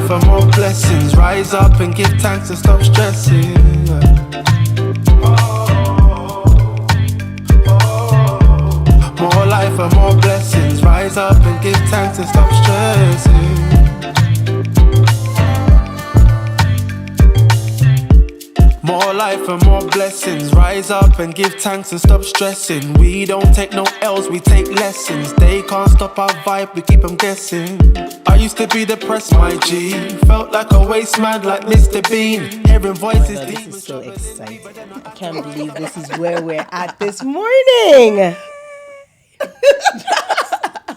life and more blessings. Rise up and give thanks and stop stressing. More life and more blessings. Rise up and give thanks and stop stressing. More life and more blessings. Rise up and give thanks and stop stressing. We don't take no L's, we take lessons. They can't stop our vibe, we keep them guessing. I used to be depressed, my G. Felt like a waste man, like Mr. Bean. Hearing voices deep. This is so exciting. I can't believe this is where we're at this morning.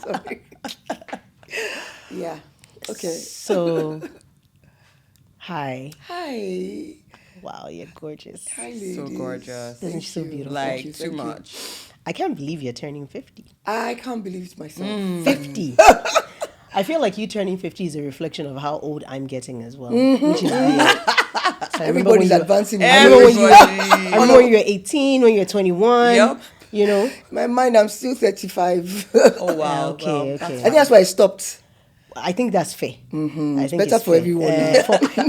Sorry. Yeah. Okay. So, hi. Hi. Wow, you're gorgeous. Hi, ladies. So gorgeous. Isn't she so beautiful? Like, too much. I can't believe you're turning 50. I can't believe it myself. 50. I feel like you turning 50 is a reflection of how old I'm getting as well. Which is weird. So Everybody's advancing. I remember when you were 18, when you were 21. Yep. You know? In my mind, I'm still 35. Oh, wow. Okay, Well, okay. I think that's why I stopped. I think that's fair. I think Better it's for fair. everyone.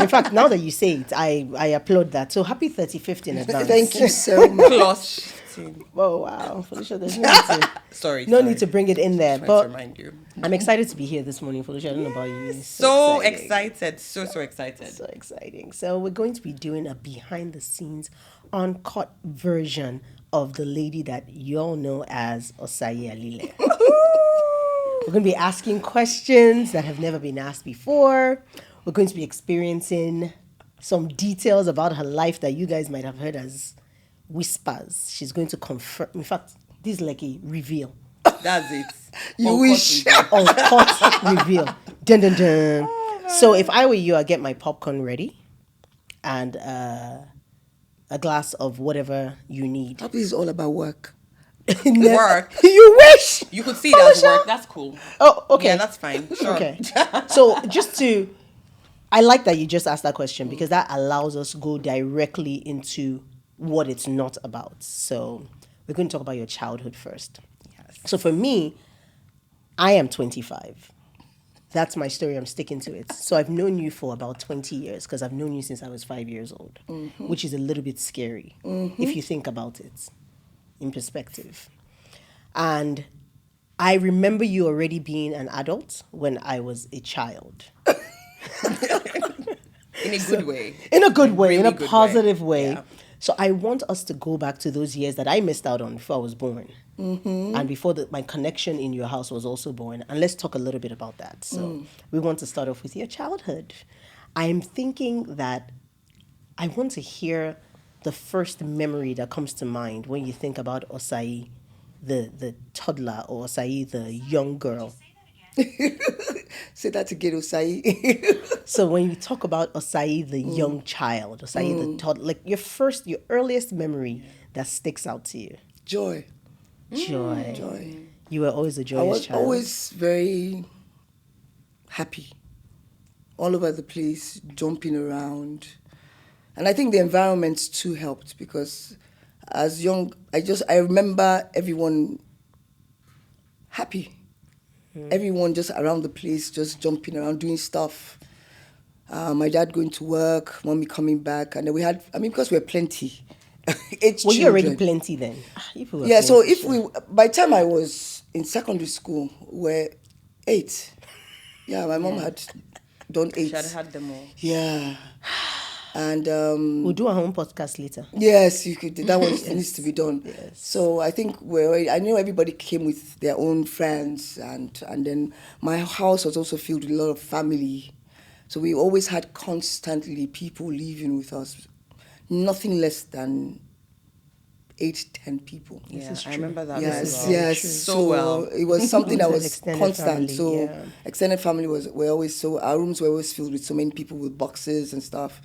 In fact, now that you say it, I applaud that. So happy 35th in advance. Thank you so much. Plus. Oh, wow. Felicia, there's no need to, Sorry. need to bring it in there. Trying to But remind you. I'm excited to be here this morning, Felicia. I don't know about you. So exciting. excited. So excited. So exciting. So we're going to be doing a behind the scenes uncut version of the lady that you all know as Osayi Alile. We're going to be asking questions that have never been asked before. We're going to be experiencing some details about her life that you guys might have heard as whispers. She's going to confirm. In fact, this is like a reveal. That's it. You Uncut wish. review. Uncut reveal. Dun, dun, dun. So if I were you, I'd get my popcorn ready and a glass of whatever you need. This is all about work. Work. You wish. You could see it as work. That's cool. Oh, okay. Yeah, that's fine. Sure. Okay. So I like that you just asked that question because that allows us to go directly into what it's not about. So we're going to talk about your childhood first. Yes. So for me, I am 25. That's my story. I'm sticking to it. So I've known you for about 20 years because I've known you since I was 5 years old, which is a little bit scary if you think about it in perspective. And I remember you already being an adult when I was a child. In a good way. In a good way, in Really a good positive way. Yeah. So I want us to go back to those years that I missed out on before I was born. And before my connection in your house was also born. And let's talk a little bit about that. So we want to start off with your childhood. I'm thinking that I want to hear the first memory that comes to mind when you think about Osayi, the toddler, or Osayi, the young girl. Say that again, Osayi. So when you talk about Osayi, the young child, Osayi, the toddler, like your earliest memory that sticks out to you. Joy. Joy. You were always a I joyous was child. always very happy. All over the place, jumping around. And I think the environment too helped because as young, I remember everyone happy. Everyone just around the place, just jumping around, doing stuff. My dad going to work, mommy coming back. And then we had, because we were plenty. Were you already plenty then? Yeah, so by the time I was in secondary school, we're 8. Yeah, my mom had done 8. She had them all. Yeah. And we'll do our own podcast later. yes, you could. That one needs to be done. Yes. So I think I knew everybody came with their own friends, and then my house was also filled with a lot of family. So we always had constantly people living with us, nothing less than 8-10 people. Yeah, I remember that. Yes, as well. yes. So well. It was something that was Extended constant. family, yeah. Extended family were always our rooms were always filled with so many people with boxes and stuff.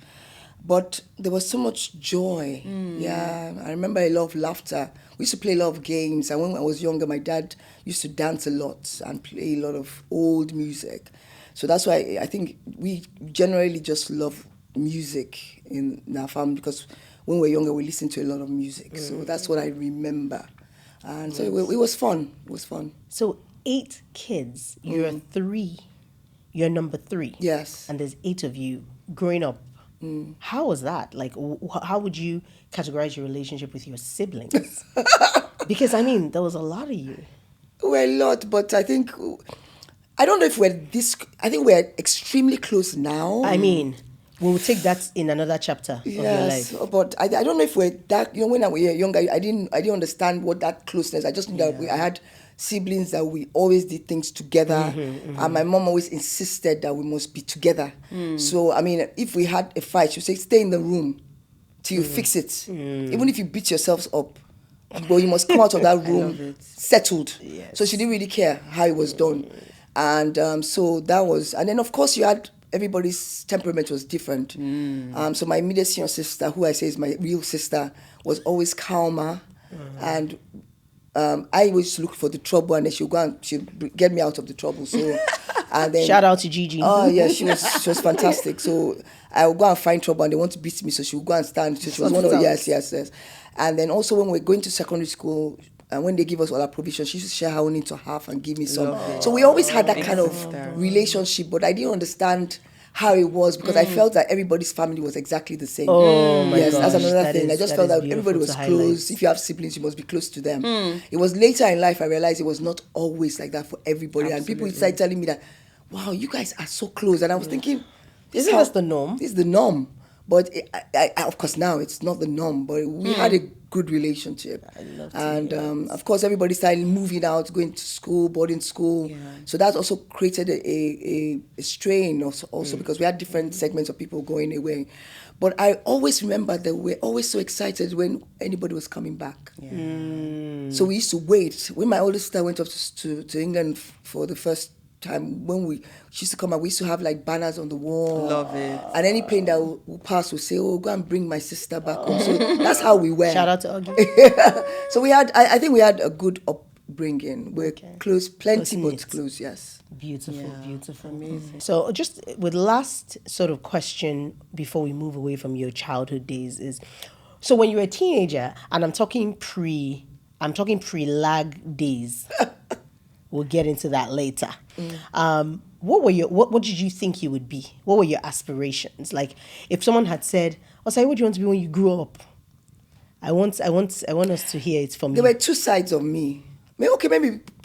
But there was so much joy. Yeah, I remember a lot of laughter. We used to play a lot of games. And when I was younger, my dad used to dance a lot and play a lot of old music. So that's why I think we generally just love music in our family because when we were younger, we listened to a lot of music. So that's what I remember. And so it was fun. It was fun. So 8 kids, you're 3. you're number 3. Yes. And there's 8 of you growing up. How was that? Like, how would you categorize your relationship with your siblings? Because, I mean, there was a lot of you. We're a lot, but I don't know if we're this, I think we're extremely close now. I mean, we'll take that in another chapter of your Yes, life. but I don't know if we're that, when I was younger, I didn't understand what that closeness, I just knew that I had siblings that we always did things together, and my mom always insisted that we must be together. So, I mean, if we had a fight, she'd say, stay in the room till you fix it. Even if you beat yourselves up, but you must come out of that room settled. Yes. So she didn't really care how it was done. And so that was, and then of course you had, everybody's temperament was different. So my immediate senior sister, who I say is my real sister, was always calmer. And I always look for the trouble, and then she'll get me out of the trouble. So, and then Shout out to Gigi. oh yeah, she was fantastic. So I would go and find trouble, and they want to beat me, so she would go and stand. So she was one of yes. And then also when we're going to secondary school, and when they give us all our provisions, she used to share her own into half and give me some. So we always had that kind of relationship, but I didn't understand how it was, because I felt that everybody's family was exactly the same. Oh my yes, that's gosh, another that thing. is- I just that felt is that beautiful everybody was to close. highlight. If you have siblings, you must be close to them. It was later in life I realized it was not always like that for everybody. And people started telling me that, wow, you guys are so close. And I was thinking, Isn't that the norm? This is the norm. But I, of course, now it's not the norm. But we had a good relationship. I love to And hear that. of course, everybody started moving out, going to school, boarding school. So that also created a strain also because we had different segments of people going away. But I always remember that we were always so excited when anybody was coming back. So we used to wait. When my oldest sister went up to England for the first time, when she used to come out, we used to have like banners on the wall. Love it. And any plane that will pass will say, oh, go and bring my sister back home. So that's how we were. Shout out to Augie. So we had, I think we had a good upbringing. We're close, plenty, but Close-knit. close, yes. Beautiful, beautiful. Amazing. So just with last sort of question before we move away from your childhood days is, so when you were a teenager, and I'm talking pre-lag days, we'll get into that later. What did you think you would be? What were your aspirations? Like if someone had said, Osayi, what do you want to be when you grow up? I want us to hear it from There you. were two sides of me. Maybe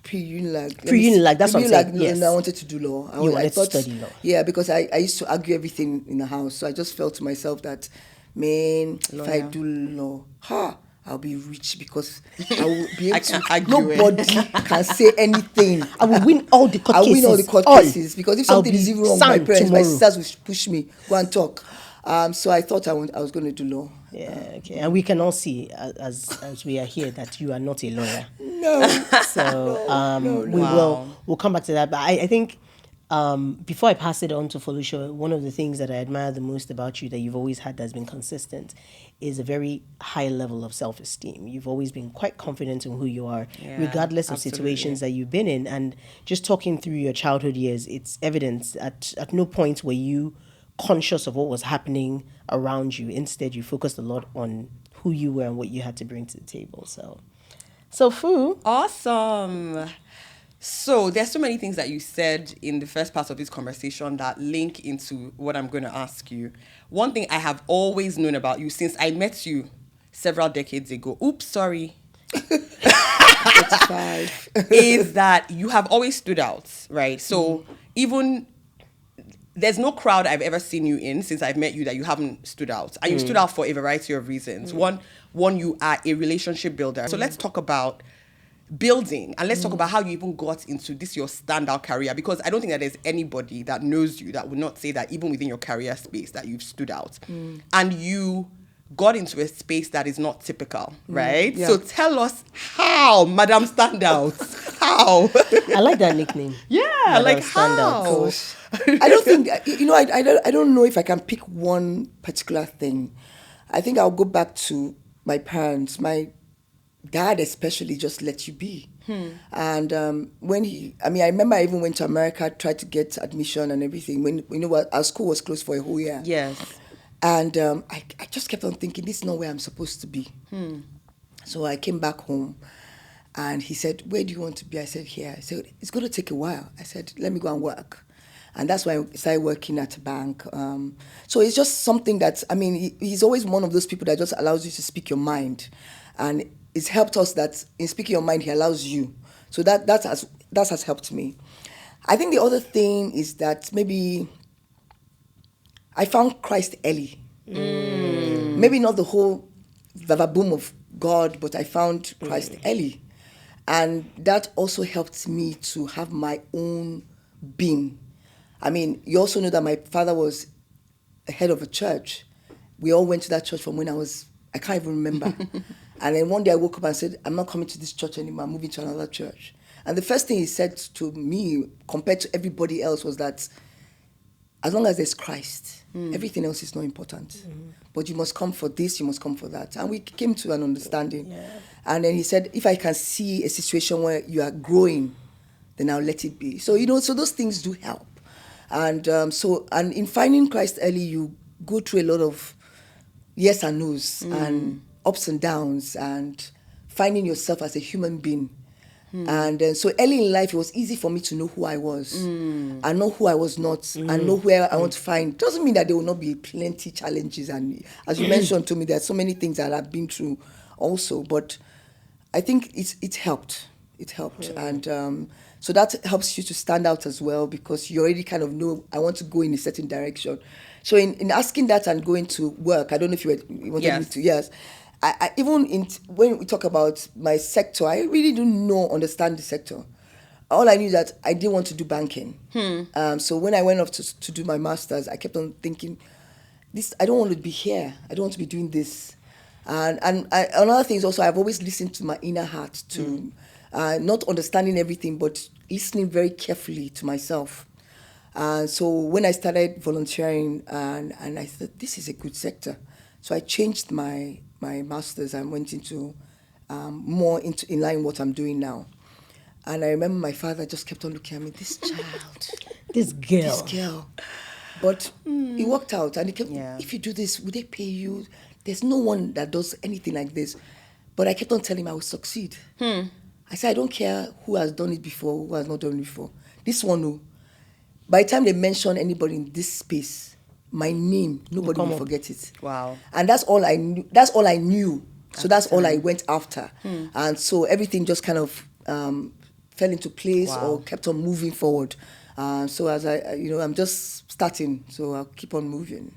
pre-Unilag. Pre-Unilag, that's what I'm saying, yes. I wanted to do law. You wanted to study law. Yeah, because I used to argue everything in the house. So I just felt to myself that, man, if I do law, I'll be rich because I will be able I to. can argue it. Nobody can say anything. I will win all the court I'll cases. win all the court all. cases because if I'll something be is even wrong with my sang parents, my tomorrow. sisters will push me, go and talk. So I thought I was going to do law. Yeah, okay. And we can all see as we are here that you are not a lawyer. No. So we'll come back to that. But I think before I pass it on to Felucia, one of the things that I admire the most about you that you've always had that's been consistent is a very high level of self-esteem. You've always been quite confident in who you are, regardless of situations that you've been in. And just talking through your childhood years, it's evident at no point were you conscious of what was happening around you. Instead, you focused a lot on who you were and what you had to bring to the table. So Fu, Awesome. So there's so many things that you said in the first part of this conversation that link into what I'm going to ask you. One thing I have always known about you since I met you several decades ago, sorry, 35. is that you have always stood out, right? So even there's no crowd I've ever seen you in since I've met you that you haven't stood out. And you stood out for a variety of reasons. One, you are a relationship builder. So let's talk about building and let's talk about how you even got into this your standout career, because I don't think that there's anybody that knows you that would not say that even within your career space that you've stood out. And you got into a space that is not typical, right? Yeah. So tell us how, Madam Standout. How? I like that nickname. Yeah, like Standout. how? I don't think I don't know if I can pick one particular thing. I think I'll go back to my parents. My dad especially just let you be. And I remember I even went to America, tried to get admission and everything. When our school was closed for a whole year. Yes. And I just kept on thinking, this is not where I'm supposed to be. So I came back home and he said, where do you want to be? I said, here. I said, it's going to take a while. I said, let me go and work. And that's why I started working at a bank. So it's just something that, I mean, he's always one of those people that just allows you to speak your mind. And it's helped us that in speaking your mind, he allows you. So that has helped me. I think the other thing is that maybe I found Christ early. Maybe not the whole boom of God, but I found Christ early. And that also helped me to have my own being. I mean, you also know that my father was the head of a church. We all went to that church from when I can't even remember. And then one day I woke up and said, I'm not coming to this church anymore, I'm moving to another church. And the first thing he said to me, compared to everybody else, was that as long as there's Christ, everything else is not important. But you must come for this, you must come for that. And we came to an understanding. Yeah. And then he said, if I can see a situation where you are growing, then I'll let it be. So, so those things do help. And and in finding Christ early, you go through a lot of yes and no's and ups and downs and finding yourself as a human being. And so early in life, it was easy for me to know who I was and know who I was not and know where I want to find. Doesn't mean that there will not be plenty challenges. And as you mentioned to me, there are so many things that I've been through also. But I think it helped. It helped. And so that helps you to stand out as well because you already kind of know, I want to go in a certain direction. So in asking that and going to work, I don't know if you wanted me to, yes. I even when we talk about my sector, I really do not understand the sector. All I knew that I didn't want to do banking. So when I went off to do my master's, I kept on thinking, I don't want to be here. I don't want to be doing this. And another thing is also I've always listened to my inner heart to not understanding everything, but listening very carefully to myself. So when I started volunteering, and I thought, this is a good sector. So I changed my master's and went into more in line with what I'm doing now. And I remember my father just kept on looking at me, this child. This girl. But it worked out. And he kept, if you do this, will they pay you? There's no one that does anything like this. But I kept on telling him I will succeed. I said, I don't care who has done it before, who has not done it before. This one, no. By the time they mention anybody in this space, my name, nobody will forget it. Wow. And that's all I knew. That's all I knew. So that's all I went after. And so everything just kind of fell into place or kept on moving forward. So as I'm just starting, so I'll keep on moving.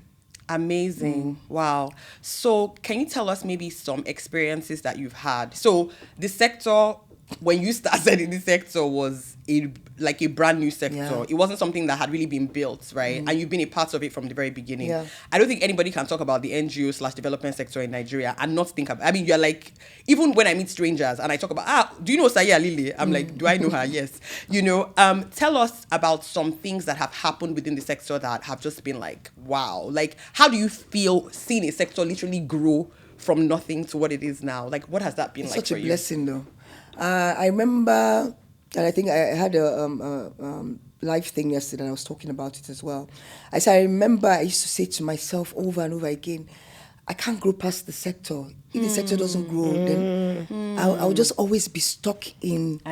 Amazing. Wow. So can you tell us maybe some experiences that you've had? So the sector, when you started in the sector, was a brand new sector. Yeah. It wasn't something that had really been built, right? And you've been a part of it from the very beginning. Yeah. I don't think anybody can talk about the NGO/development sector in Nigeria and not think about. I mean, you're like, even when I meet strangers and I talk about, do you know Osayi Alile? I'm like, do I know her? Yes. Tell us about some things that have happened within the sector that have just been like, wow. Like, how do you feel seeing a sector literally grow from nothing to what it is now? Like, what has that been like for you? Such a blessing, though. I remember, and I think I had a live thing yesterday, and I was talking about it as well. I remember I used to say to myself over and over again, I can't grow past the sector. If the sector doesn't grow, then I'll just always be stuck in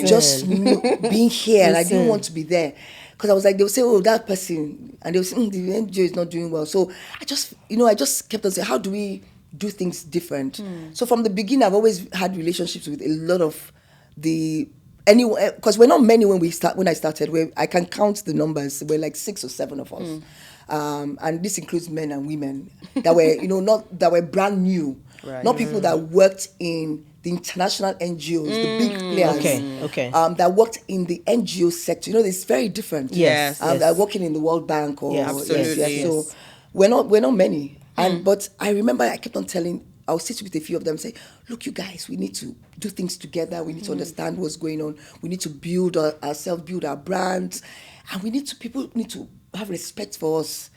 just being here, and I didn't want to be there. Because I was like, they would say, oh, that person, and they would say, the NGO is not doing well. So I just kept on saying, how do we do things different? So from the beginning, I've always had relationships with a lot of because we're not many when I started. I can count the numbers. We're like 6 or 7 of us, and this includes men and women that were not that were brand new, right. Not people that worked in the international NGOs, the big players, that worked in the NGO sector. It's very different. Yes, that working in the World Bank or absolutely. So we're not many. But I remember I kept on I'll sit with a few of them and say, look, you guys, we need to do things together. We need to understand what's going on. We need to build ourselves, build our brands. And people need to have respect for us.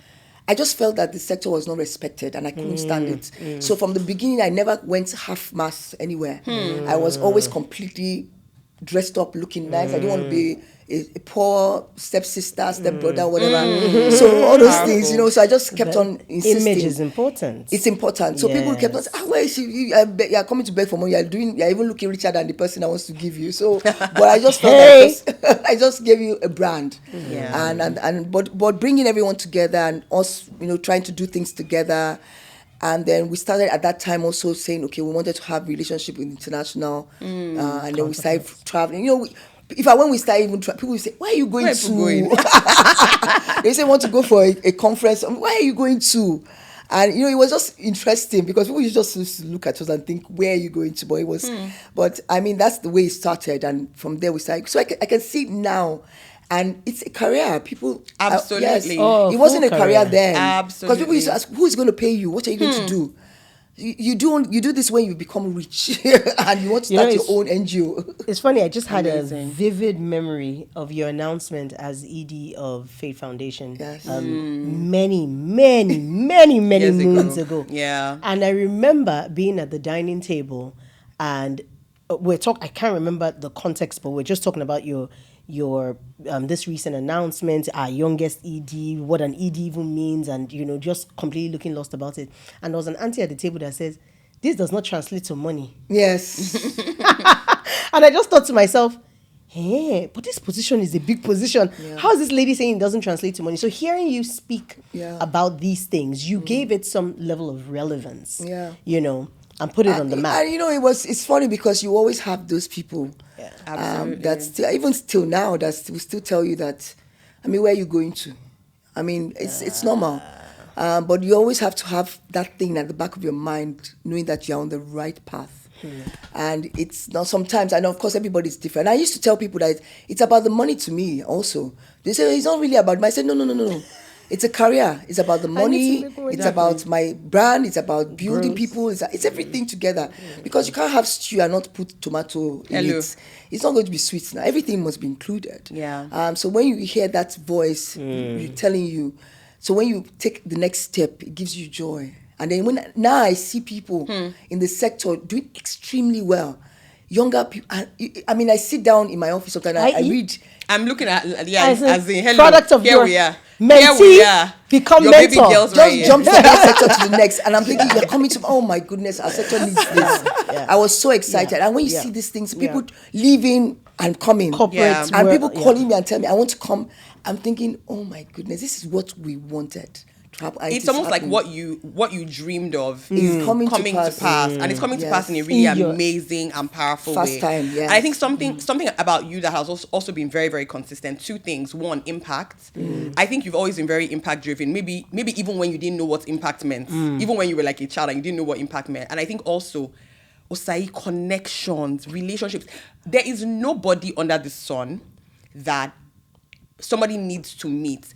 I just felt that the sector was not respected and I couldn't stand it. So from the beginning, I never went half-mass anywhere. I was always completely dressed up, looking nice. I didn't want to be a poor stepsister, stepbrother, whatever. So all those things, so I just kept on insisting. Image is important. It's important. So people kept on saying, where is she? You're coming to beg for money. You're even looking richer than the person that wants to give you. So, but I just felt I just gave you a brand. Yeah. But bringing everyone together and us, trying to do things together. And then we started at that time also saying, okay, we wanted to have relationship with international. And then we started traveling. When we start even people will say, where are you going to? They say, want to go for a conference. Where are you going to? And, it was just interesting because people just look at us and think, where are you going to? But it was, but I mean, that's the way it started. And from there we started. So I can see it now. And it's a career. People... Absolutely. Yes, it wasn't a career then. Absolutely. Because people used to ask, who's going to pay you? What are you going to do? You do this when you become rich and you want to start your own NGO. It's funny, I just had a vivid memory of your announcement as ED of Faith Foundation. Yes. Many moons ago. Yeah. And I remember being at the dining table and I can't remember the context, but we're just talking about your this recent announcement, our youngest ED, what an ED even means, and just completely looking lost about it. And there was an auntie at the table that says, this does not translate to money. Yes. And I just thought to myself, hey, but this position is a big position. Yeah. How is this lady saying it doesn't translate to money? So hearing you speak about these things, you gave it some level of relevance. Yeah. And put it on the map. And it's funny because you always have those people that even still now that will still tell you that, where are you going to? It's normal. But you always have to have that thing at the back of your mind, knowing that you're on the right path. And it's not sometimes, and of course everybody's different. I used to tell people that it's about the money to me also. They say, it's not really about money. I said, no. It's a career. It's about the money. It's about my brand. It's about building people. It's everything together. Because you can't have stew and not put tomato in it. It's not going to be sweet now. Everything must be included. Yeah. So when you hear that voice telling you, so when you take the next step, it gives you joy. And then now I see people in the sector doing extremely well. Younger people. I sit down in my office sometimes. I read. I'm looking at as in hello. Product of here we are. Mentee, Here we are. Become your mentor. Baby girls Just jump from that sector to the next, and I'm thinking you're coming to. Oh my goodness, our sector needs this. I was so excited, and when you see these things, people leaving and coming, corporate, and people calling me and telling me I want to come. I'm thinking, oh my goodness, this is what we wanted. It's almost like what you dreamed of is coming to pass. And it's coming to pass in a really amazing and powerful way. Time, yes. And I think something about you that has also been very, very consistent. Two things. One, impact. I think you've always been very impact driven. Maybe even when you didn't know what impact meant, even when you were like a child and you didn't know what impact meant. And I think also, Osayi, connections, relationships. There is nobody under the sun that somebody needs to meet.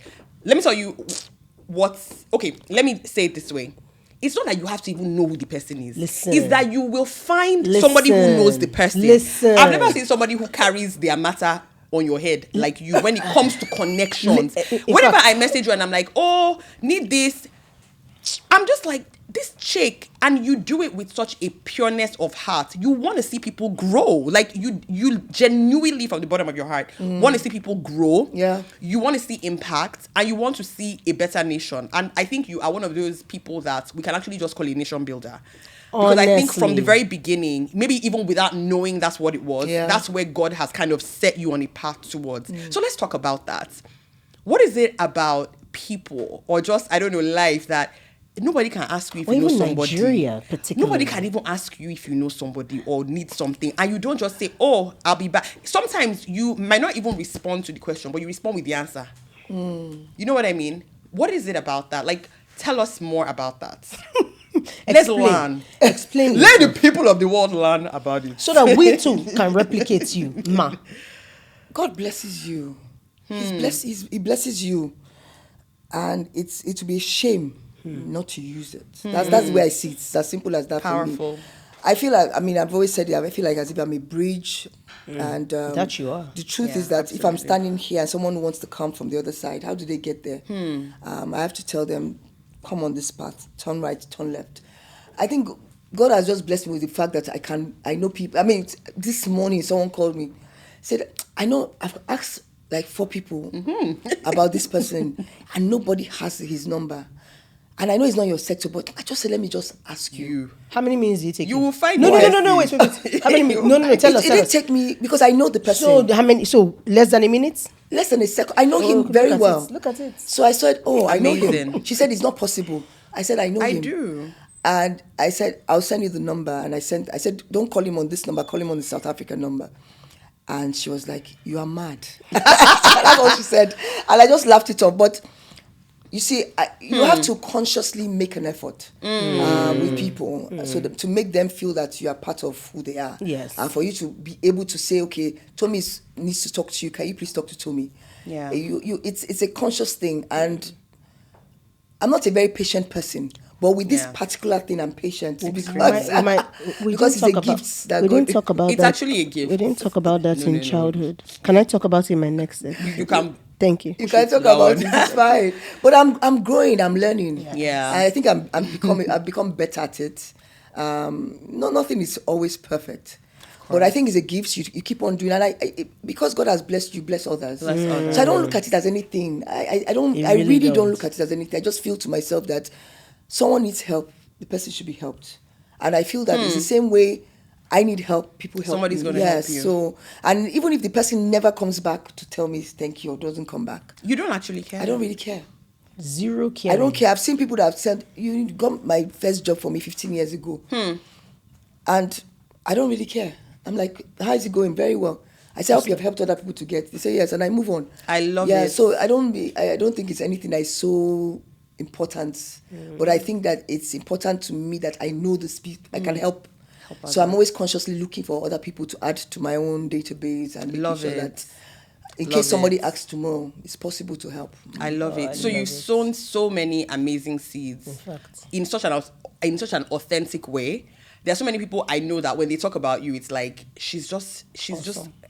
Let me tell you. Let me say it this way. It's not that you have to even know who the person is. Listen. It's that you will find somebody who knows the person. Listen. I've never seen somebody who carries their matter on your head like you when it comes to connections. Whenever I message you and I'm like, oh, need this, I'm just like, this chick, and you do it with such a pureness of heart. You want to see people grow. Like you genuinely from the bottom of your heart want to see people grow. Yeah. You want to see impact and you want to see a better nation. And I think you are one of those people that we can actually just call a nation builder. Because I think from the very beginning, maybe even without knowing that's what it was, that's where God has kind of set you on a path towards. So let's talk about that. What is it about people or just, I don't know, life that nobody can ask you if you know somebody. Nigeria, particularly. Nobody can even ask you if you know somebody or need something. And you don't just say, oh, I'll be back. Sometimes you might not even respond to the question, but you respond with the answer. You know what I mean? What is it about that? Like, tell us more about that. Let's learn. Explain. Let the people of the world learn about it. So that we too can replicate you, ma. God blesses you. He blesses you. And it will be a shame not to use it. That's the way I see it. It's as simple as that. Powerful. For me. I feel like, I've always said it, I feel like as if I'm a bridge. And that you are. The truth is that if I'm standing here and someone wants to come from the other side, how do they get there? I have to tell them, come on this path, turn right, turn left. I think God has just blessed me with the fact that I know people. This morning someone called me said, I know I've asked like 4 people about this person, and nobody has his number. And I know it's not your sector, but I just said, let me just ask you. How many minutes do you take? You will find no, it. no, no, no, no, wait. How many minutes? No, no, no, tell us. It didn't take me, because I know the person. So how many? So less than a minute? Less than a second. I know him look very at well. it, look at it. So I said, I know him. Amazing. She said, it's not possible. I said, I know him. I do. And I said, I'll send you the number. And I said, don't call him on this number, call him on the South African number. And she was like, you are mad. That's what she said. And I just laughed it off. But you see, you have to consciously make an effort with people so that, to make them feel that you are part of who they are. Yes. And for you to be able to say, okay, Tommy needs to talk to you. Can you please talk to Tommy? Yeah. It's a conscious thing. And I'm not a very patient person. But with this particular thing, I'm patient because it's a gift that we God... didn't talk about It's that. actually a gift. We didn't talk about that in childhood. Can I talk about it in my next day? You can. Thank you. You can talk about it. It's fine. But I'm growing. I'm learning. Yeah. I think I've become better at it. Nothing is always perfect. But I think it's a gift you keep on doing, and because God has blessed you, bless others. So I don't look at it as anything. I really don't look at it as anything. I just feel to myself that someone needs help, the person should be helped, and I feel that it's the same way. I need help, people help Somebody's me. going to help you. So, and even if the person never comes back to tell me thank you or doesn't come back, You don't actually care. I don't really care. Zero care. I don't care. I've seen people that have said, you got my first job for me 15 years ago. And I don't really care. I'm like, how is it going? Very well. I say, I hope you have helped other people to get. They say yes, and I move on. I love it. Yeah, so I don't think it's anything that is so important. But I think that it's important to me that I know the speed. I can help. So I'm always consciously looking for other people to add to my own database and making sure that in case somebody asks tomorrow, it's possible to help. I love it. So you've sown so many amazing seeds in such an authentic way. There are so many people I know that when they talk about you, it's like she's just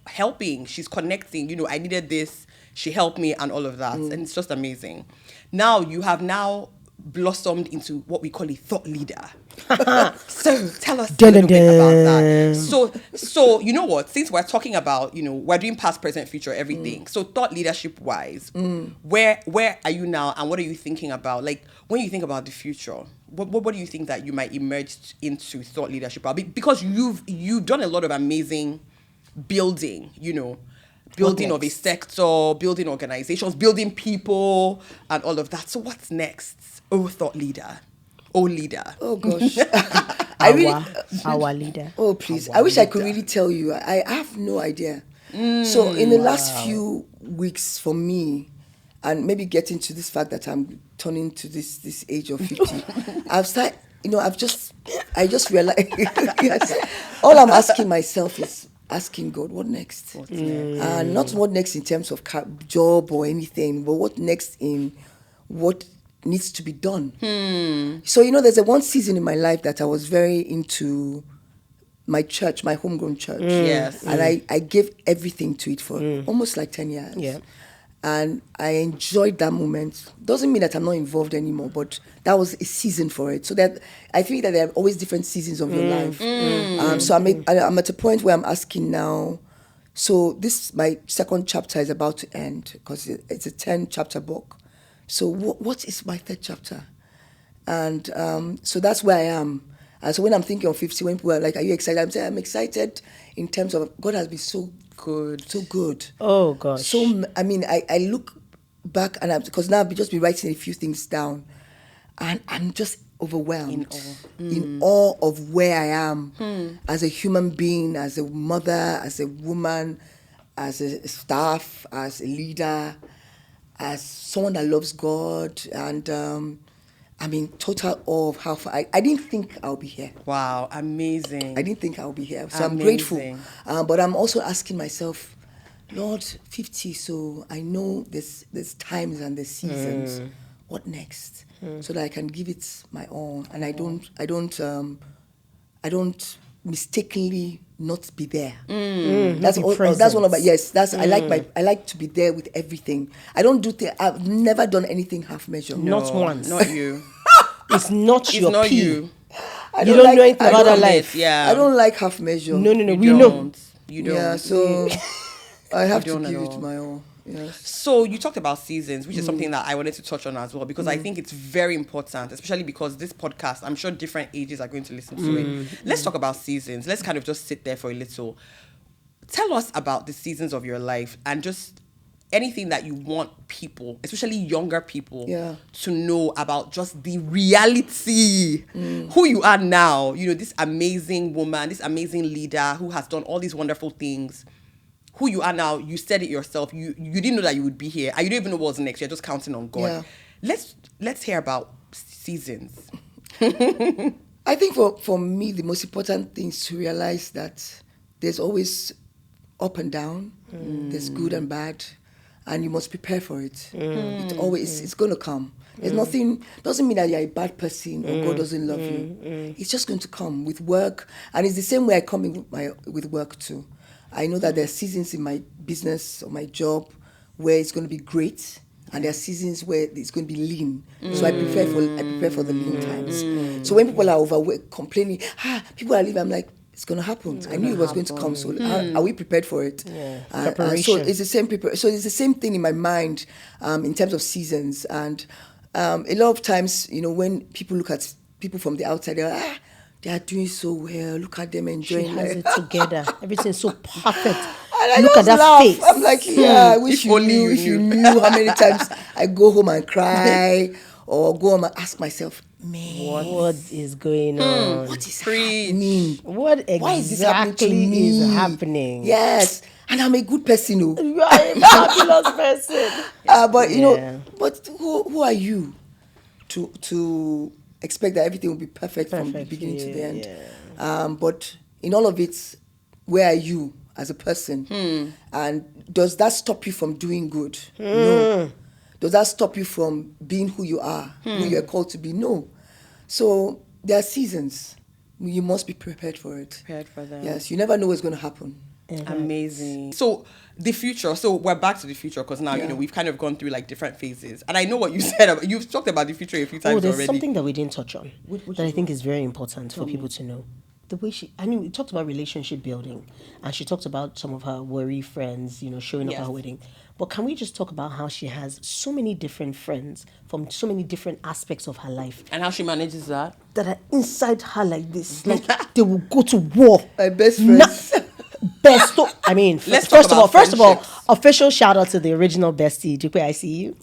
helping, she's connecting. You know, I needed this, she helped me, and all of that, and it's just amazing. Now you have blossomed into what we call a thought leader. So tell us a little bit about that. So you know what? Since we're talking about, we're doing past, present, future, everything. So thought leadership wise, where are you now, and what are you thinking about? Like when you think about the future, what do you think that you might emerge into thought leadership? Because you've done a lot of amazing building, building of a sector, building organizations, building people, and all of that. So what's next? Oh, thought leader. Oh, leader. Oh, gosh. Our leader. Oh, please. I wish I could really tell you. I have no idea. So in the last few weeks for me, and maybe getting to this fact that I'm turning to this age of 50, I've started, I just realized, yes, all I'm asking myself is, asking God, what next? What's next? And not what next in terms of job or anything, but what next in what needs to be done. So, there's one season in my life that I was very into my church, my homegrown church. Yes. And I gave everything to it for almost like 10 years. Yeah. And I enjoyed that moment. Doesn't mean that I'm not involved anymore, but that was a season for it. So that I think that there are always different seasons of your life. So I'm at a point where I'm asking now. So my second chapter is about to end because it's a 10-chapter book. So what is my third chapter? And so that's where I am. And so when I'm thinking of 50, when people are like, are you excited? I'm saying I'm excited in terms of God has been so good. So good. Oh, gosh. So, I look back and because now I've just been writing a few things down and I'm just overwhelmed. In awe of where I am as a human being, as a mother, as a woman, as a staff, as a leader, as someone that loves God, and I'm in total awe of how far. I didn't think I'll be here. Wow, amazing. I didn't think I'll be here. So I'm grateful. But I'm also asking myself, Lord, 50, so I know there's times and there's seasons. What next? So that I can give it my all, and I don't mistakenly not be there. That's one of my I like to be there with everything. I don't do I've never done anything half measure. Not once. Not you. It's not your not P. you. You don't know anything about our life. Yeah. I don't like half measure. No. You We don't. know. You don't. Yeah, so I have You to don't give at it all. my all. Yes. So you talked about seasons, which is something that I wanted to touch on as well, because I think it's very important, especially because this podcast, I'm sure different ages are going to listen to it. Let's talk about seasons. Let's kind of just sit there for a little. Tell us about the seasons of your life and just anything that you want people, especially younger people, Yeah. to know about just the reality, who you are now. You know, this amazing woman, this amazing leader who has done all these wonderful things. Who you are now, you said it yourself. You didn't know that you would be here. And you don't even know what was next. You're just counting on God. Yeah. Let's hear about seasons. I think for me, the most important thing is to realize that there's always up and down. There's good and bad, and you must prepare for it. It's going to come. There's nothing, doesn't mean that you're a bad person or God doesn't love you. It's just going to come with work, and it's the same way I come in with work too. I know that there are seasons in my business or my job where it's going to be great, and there are seasons where it's going to be lean. So I prepare for the lean times. So when people are overworked, complaining, people are leaving, I'm like, it's going to happen. I knew it was going to come. So are we prepared for it? Preparation. So it's the same So it's the same thing in my mind in terms of seasons. And a lot of times, you know, when people look at people from the outside, they're like, they are doing so well. Look at them She enjoying has life. it together. Everything's so perfect. And I Look at just that laugh. face. I'm like, yeah, I wish If you only knew. you If you knew. knew how many times I go home and cry, or go home and ask myself, man, What is going on? what is Preach. happening? What Why is this happening to exactly me? is happening? Yes, and I'm a good person, oh. You are a fabulous person. But you Yeah. know, but who are you to expect that everything will be perfect from the Perfect, beginning to the yeah, end? But in all of it, where are you as a person? And does that stop you from doing good? No. Does that stop you from being who you are, who you are called to be? No. So there are seasons. You must be prepared for it. Prepared for them. Yes, you never know what's going to happen. Amazing. So the future. So we're back to the future because now, you Yeah. know, we've kind of gone through like different phases. And I know what you said about, you've talked about the future a few times There's already. something that we didn't touch on that I think is very important for people to know. The way we talked about relationship building, and she talked about some of her worry friends, you know, showing up at Yes. her wedding. But can we just talk about how she has so many different friends from so many different aspects of her life And how she manages that. that are inside her like this? Like they will go to war. My best Na- friends. I mean, Let's talk about first of all, friendships. official shout out to the original bestie, Dupe, I see you.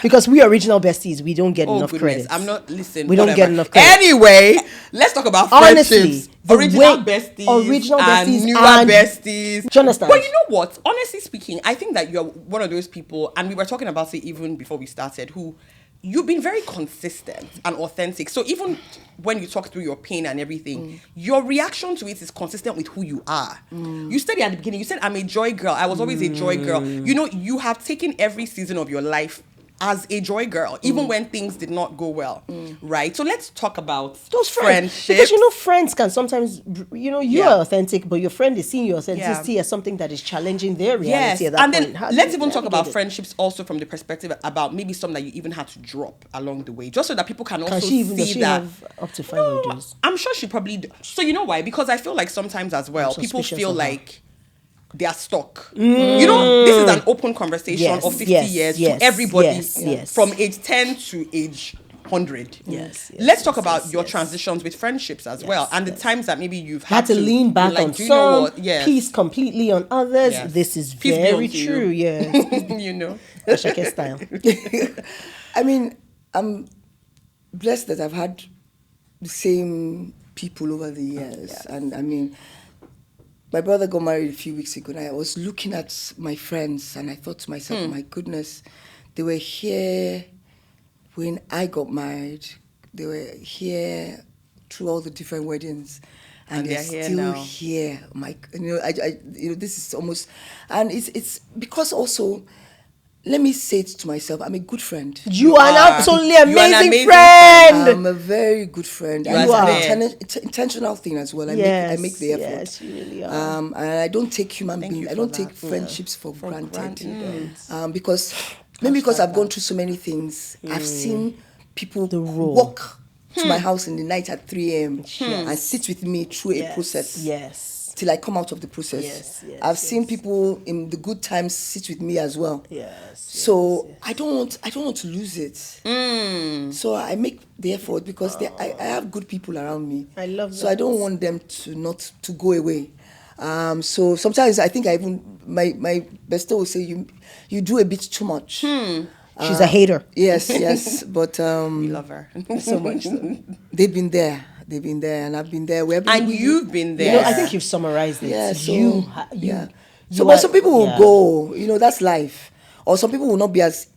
Because we original besties, we don't get Oh, enough goodness. credit. I'm not, listen. We don't whatever. get enough credit. Anyway, let's talk about Honestly, friendships. the Original way- besties. original and besties newer and- besties. Do you understand? But you know what? Honestly speaking, I think that you're one of those people, and we were talking about it even before we started, who you've been very consistent and authentic. So even when you talk through your pain and everything, your reaction to it is consistent with who you are. You said it at the beginning. You said, I'm a joy girl. I was always a joy girl. You know, you have taken every season of your life as a joy girl, even when things did not go well, right? So let's talk about Those friends. friendships. Because you know, friends can sometimes, you know, you Yeah. are authentic, but your friend is seeing your authenticity as something that is challenging their reality at that and point. then How do let's you even talk about navigate it? friendships also from the perspective about maybe some that you even had to drop along the way, just so that people can also Does see she that. have up to 5 years? I'm sure she probably. So you know why? Because I feel like sometimes as well, I'm people suspicious feel of her. like they are stuck. You know, this is an open conversation Yes, of 50 yes, years yes, to everybody yes. from age 10 to age 100. Yes, Let's talk yes, about yes, your yes. transitions with friendships as well, and the times that maybe you've Had to lean back like, on do you know some, what? Yes. peace completely on others. Yes. This is Peace be very unto you. true. Yeah, You know. Ashake style. I mean, I'm blessed that I've had the same people over the years. And I mean, my brother got married a few weeks ago, and I was looking at my friends, and I thought to myself, my goodness, they were here when I got married. They were here through all the different weddings. And they're here still now. here. This is almost, and it's because also, let me say it to myself, I'm a good friend. You are an are. absolutely You are an amazing, amazing friend. I'm a very good friend. You And are it's there. it's an intentional thing as well. I make the effort. Yes, you really are. And I don't take human Thank you beings. I for don't that. take friendships for granted. granted. Because I've gone through so many things. I've seen people role. walk to my house in the night at 3 a.m. and sit with me through a process. Yes. till I come out of the process. I've seen people in the good times sit with me as well. So I don't want to lose it. So I make the effort because I have good people around me. I love So that. I don't want them to go away. So sometimes I think my bestie will say you do a bit too much. She's a hater. Yes, but We love her. So much so. they've been there, and I've been there. And you've been there. You know, I think you've summarized it. Yeah, so, you So, are- but some people will yeah. go. That's life. Or some people will not be as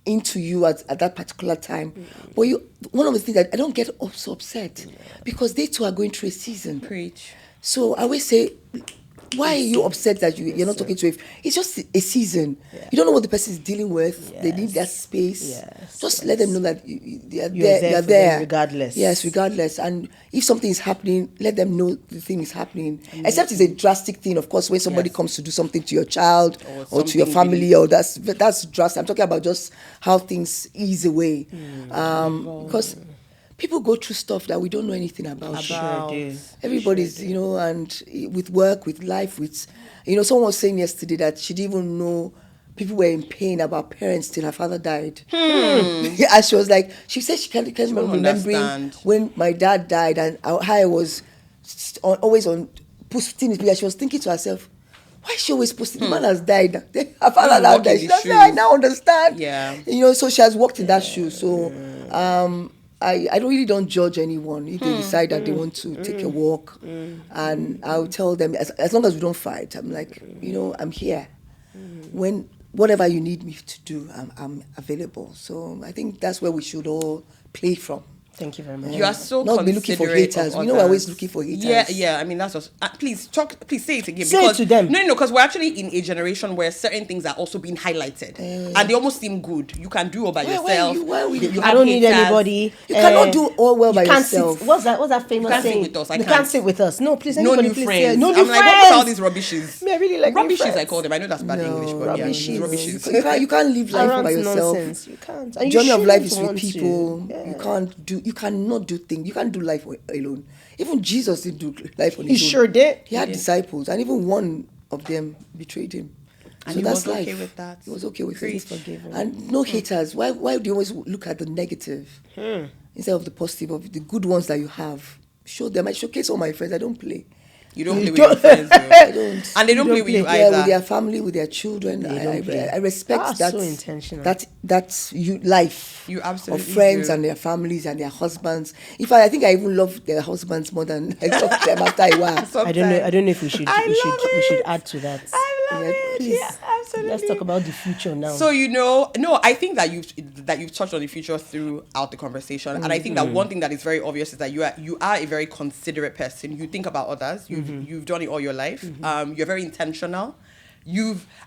into you at that particular time. But one of the things that I don't get so upset because they too are going through a season. Preach. So I always say, why are you upset that you're not talking to him? It's just a season. You don't know what the person is dealing with. They need their space. Just let them know that you're there for them regardless. Yes, regardless. And if something is happening, let them know the thing is happening. Except it's a drastic thing, of course, when somebody comes to do something to your child or to your something family, or that's drastic. I'm talking about just how things ease away. Because people go through stuff that we don't know anything about. Sure do. Everybody's, and with work, with life, with, someone was saying yesterday that she didn't even know people were in pain about parents till her father died. And she was like, she said she can't remember remembering understand. when my dad died and how I was always on posting it, because she was thinking to herself, why is she always posting? The man has died. Her father now walk in died. She his doesn't, I shoes. now understand. Yeah. So she has walked in that shoe. So I don't judge anyone if they decide that they want to take a walk, and I'll tell them as long as we don't fight. I'm like, I'm here. When whatever you need me to do, I'm available. So I think that's where we should all play from. Thank you very much. You are so Not be looking for considerate haters. of We know we're always looking for haters. Yeah. I mean, that's just please say it again. Say it because, to them. No, because we're actually in a generation where certain things are also being highlighted, and they almost seem good. You can do all by yourself. Why are we- You I have don't need haters. anybody. You cannot do all well by you can't yourself. Sit, what's that famous can't sit saying? with us, I You can't. can't sit with us. No, please. No Anybody, new please friends. Say, no new I'm like, friends. what was all these rubbishes? Me, I really like new rubbishes. friends. I call them. I know that's bad English, but yeah, rubbishes. rubbishes. You can't live life Around by yourself. nonsense. You can't. And you Journey of life shouldn't is with want to. people. Yeah. You cannot do things. You can't do life alone. Even Jesus didn't do life on He his own. sure did. He had disciples, and even one of them betrayed him. And So he that's was life. okay with that. He was okay with Preach. it. Forgiven. And no haters. Why do you always look at the negative instead of the positive, of the good ones that you have? Show them. I showcase all my friends. I don't play. You don't play with your friends, though. I don't. And they don't play with you Yeah, either. with their family, with their children. I respect That's that. so intentional. That's you life. You absolutely of friends do. and their families and their husbands. In fact, I think I even love their husbands more than I love them after a while. I don't know if we should I we love should it. add to that. I love it. Please. Yeah, absolutely. Let's talk about the future now. So no, I think that you've touched on the future throughout the conversation, and I think that one thing that is very obvious is that you are a very considerate person. You think about others. You've done it all your life. You're very intentional.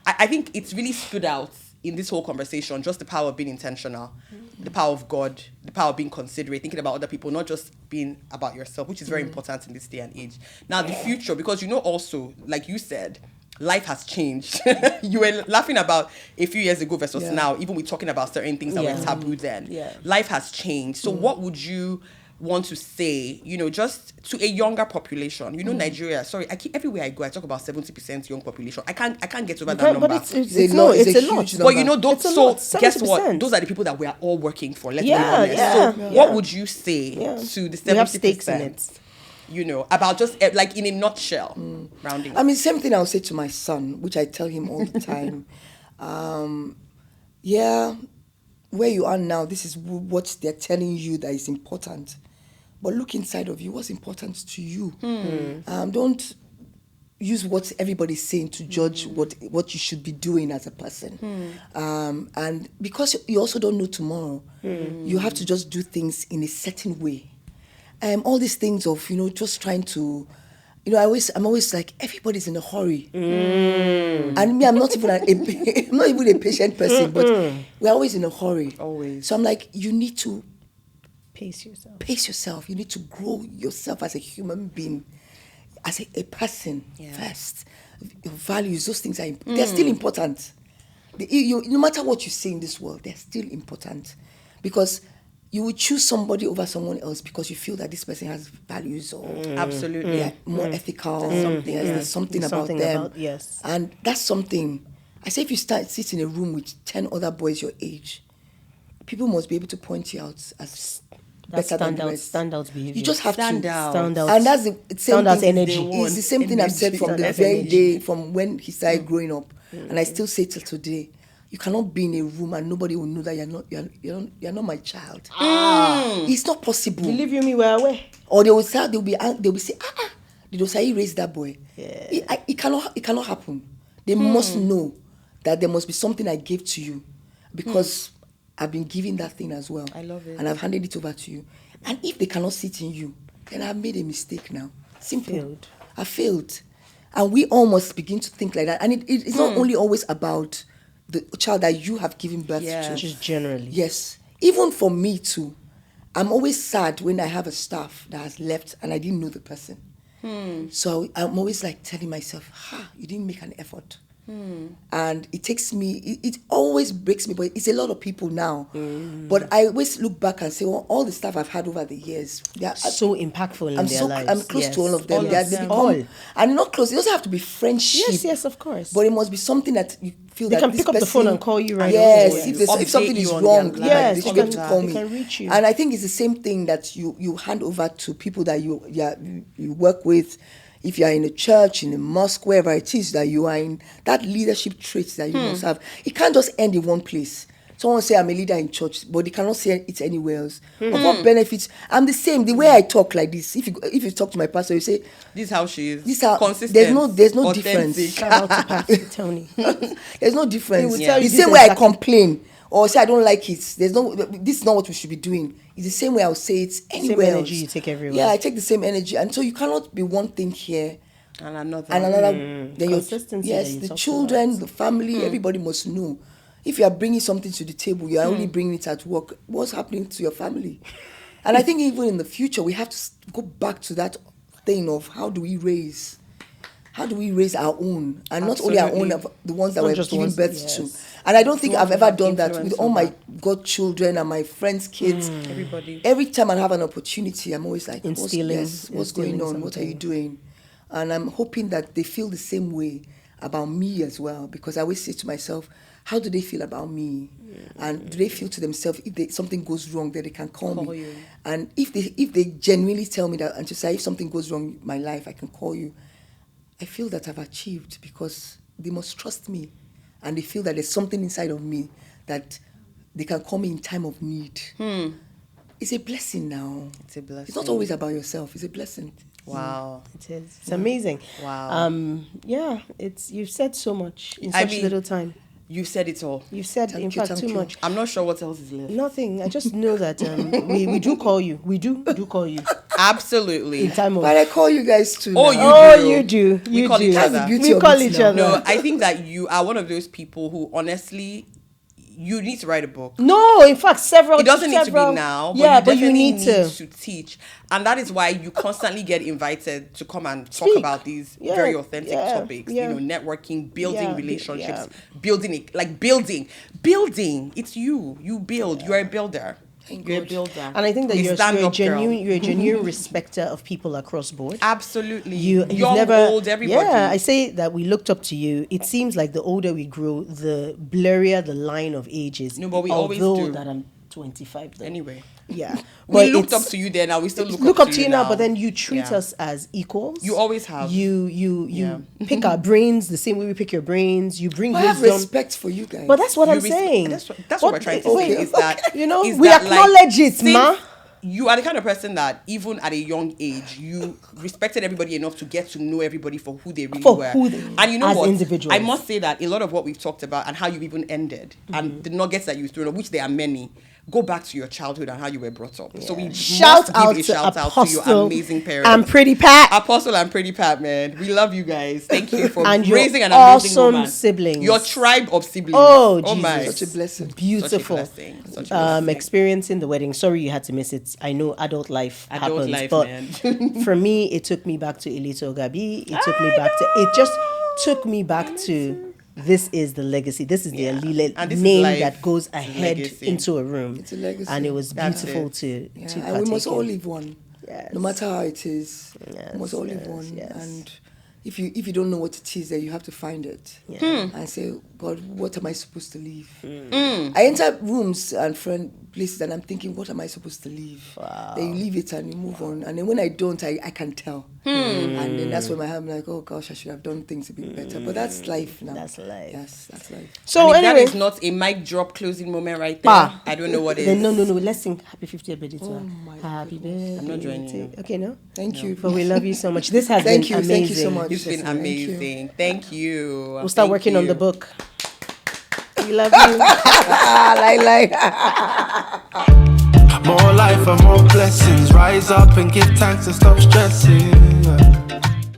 I think it's really stood out in this whole conversation, just the power of being intentional, the power of God, the power of being considerate, thinking about other people, not just being about yourself, which is very important in this day and age. Now, the future, because also, like you said, life has changed. You were laughing about a few years ago versus now, even with talking about certain things that were taboo then. Yeah. Life has changed. So what would you want to say, just to a younger population? Nigeria, sorry, everywhere I go, I talk about 70% young population. I can't get over that number. But it's It's a no, lot. it's It's a a lot. huge But number. It's a so lot, guess what? 70%. Those are the people that we are all working for. Let's Yeah, be honest. yeah, So yeah. what would you say Yeah. to the 70%? We have stakes in it. About just like in a nutshell, rounding I mean, same thing I'll say to my son, which I tell him all the time. Where you are now, this is what they're telling you that is important. But look inside of you. What's important to you? Don't use what everybody's saying to judge what you should be doing as a person. And because you also don't know tomorrow, you have to just do things in a certain way. All these things of, just trying to, I'm always like, everybody's in a hurry. And me, I'm not even a patient person, but we're always in a hurry. Always. So I'm like, you need to Pace yourself. pace yourself. You need to grow yourself as a human being, as a person first. Your values, those things they're still important. No matter what you say in this world, they're still important. Because you would choose somebody over someone else because you feel that this person has values or Absolutely. more ethical. There's something There's about something them. about- yes. And that's something. I say if you sit in a room with 10 other boys your age, people must be able to point you out as That's better than the rest. standout behavior. You just have Stand to out. Stand out. And that's the same Standout thing. energy. It's the same thing I've said from the Standout very energy. day, from when he started growing up, and I still say till today. You cannot be in a room and nobody will know that you're not my child. It's not possible. Believe you me, we're aware. Or they'll say, did Osayi raise that boy? Yeah. It cannot happen. They must know that there must be something I gave to you because I've been giving that thing as well. I love it. And I've handed it over to you. And if they cannot see it in you, then I've made a mistake now. Simple. I failed. And we all must begin to think like that. And it's not only always about the child that you have given birth to. Just generally. Yes. Even for me too. I'm always sad when I have a staff that has left and I didn't know the person. So I'm always like telling myself, you didn't make an effort. And it takes me, it always breaks me, but it's a lot of people now. But I always look back and say, well, all the stuff I've had over the years, they are So impactful in their lives. I'm close to all of them. All They of them. become, and not close. It doesn't have to be friendship. Yes, of course. But it must be something that you feel They that can this pick up the person, phone and call you right Yes, away. if something Update is you on wrong, their like, lives. they should They be able can- to call they me. can reach you. And I think it's the same thing that you hand over to people that you work with. If you are in a church, in a mosque, wherever it is that you are in, that leadership traits that you must have, it can't just end in one place. Someone say I'm a leader in church, but they cannot say it anywhere else. Of what benefits? I'm the same. The way I talk like this, if you talk to my pastor, you say, This is how she is. This how- consistent. there's no authentic. difference. Shout out to Pastor Tony. There's no difference. He will tell you The this same way I exactly. complain or say I don't like it. This is not what we should be doing. It's the same way I'll say it anywhere energy else. you take everywhere. Yeah, I take the same energy, and so you cannot be one thing here And another. and another. Then Consistency that yes, you the talked children, about. the family, everybody must know. If you are bringing something to the table, you are only bringing it at work. What's happening to your family? And I think even in the future, we have to go back to that thing of how do we raise our own, and not only our own, Absolutely. the ones that Not we're just the giving ones- birth yes. to. And I don't think ones I've that ever have done that influence with all my over. godchildren and my friends' kids. Everybody. Every time I have an opportunity, I'm always like, what's Instilling going on? What are you something. doing? And I'm hoping that they feel the same way about me as well, because I always say to myself, how do they feel about me? And do they feel to themselves if something goes wrong that they can call me? you. And if they genuinely tell me that, and to say if something goes wrong in my life, I can call you, I feel that I've achieved, because they must trust me, and they feel that there's something inside of me that they can call me in time of need. It's a blessing now. It's a blessing. It's not always about yourself. It's a blessing. Wow. It is. It's amazing. Wow. Yeah, you've said so much in I such mean, little time. You said it all. You've said, Thank in you, fact, thank too you. much. I'm not sure what else is left. Nothing. I just know that we do call you. We do call you Absolutely. in time of. But I call you guys too. Oh, now. You do. We You call do. each That's the other. beauty We of call it each now. other. No, I think that you are one of those people who honestly, you need to write a book. No, in fact, several. It doesn't need to several- be now, but yeah, you but you definitely need to. teach. And that is why you constantly get invited to come and talk Speak. about these Yeah, very authentic yeah, topics. yeah. You know, networking, building Yeah, relationships, yeah. building it, like building. It's you. You build. You're a builder. Thank You're a God. builder. And I think that You you're a stand up, girl. genuine. You're a genuine respecter of people across board. Absolutely. You've Young, never, old, everybody. Yeah, I say that we looked up to you. It seems like the older we grow, the blurrier the line of ages. No, but we always Although do. that I'm 25 though. Anyway. Yeah. We But looked it's- up to you then, now we still look up to you now, but then you treat Yeah. us as equals. You always have. You pick our brains the same way we pick your brains. You bring I have wisdom. respect for you guys. But that's what You I'm saying. That's what we're trying to wait, say is that you know, is we that, acknowledge it, since ma. You are the kind of person that even at a young age you respected everybody enough to get to know everybody for who they really For were. who they- and you know as what? individuals. I must say that a lot of what we've talked about and how you even ended and the nuggets that you threw, of which there are many, go back to your childhood and how you were brought up. So we Shout must out give a to shout out to your Apostle amazing parents. and Pretty Pat. Apostle and Pretty Pat, man. We love you guys. Thank you for And your raising an amazing awesome woman. siblings. Your tribe of siblings. Oh, my. Jesus. Such a blessing. Beautiful. blessing. Such a blessing. Experiencing the wedding. Sorry you had to miss it. I know adult life Adult happens, life, but man. for me, it took me back to Elito Gabi. It just took me back to this is the legacy. This is the Alile And this is name life. that goes It's a ahead legacy. into a room. It's a legacy. And it was That's beautiful it. to And we must partake all in. live one. Yes. No matter how it is. Yes, we must all live yes, one. yes. And if you don't know what it is, then you have to find it. And say, God, what am I supposed to leave? I enter rooms and places and I'm thinking, what am I supposed to leave? Then you leave it and you move on. And then when I don't, I can tell. And then that's when I'm like, oh gosh, I should have done things a bit better. But that's life now. That's life. Yes, that's life. So And if anyway, that is not a mic drop closing moment right there, Ah. I don't know what is. then no. Let's sing Happy 50th birthday to her. my Happy birthday. I'm not joining to- you. Okay, no? Thank you. But we love you so much. This has Thank been you. amazing. Thank you so much. It's been Thank you. amazing. Thank you. We'll start Thank working on you. the book. We love you. like. More life and more blessings. Rise up and give thanks and stop stressing.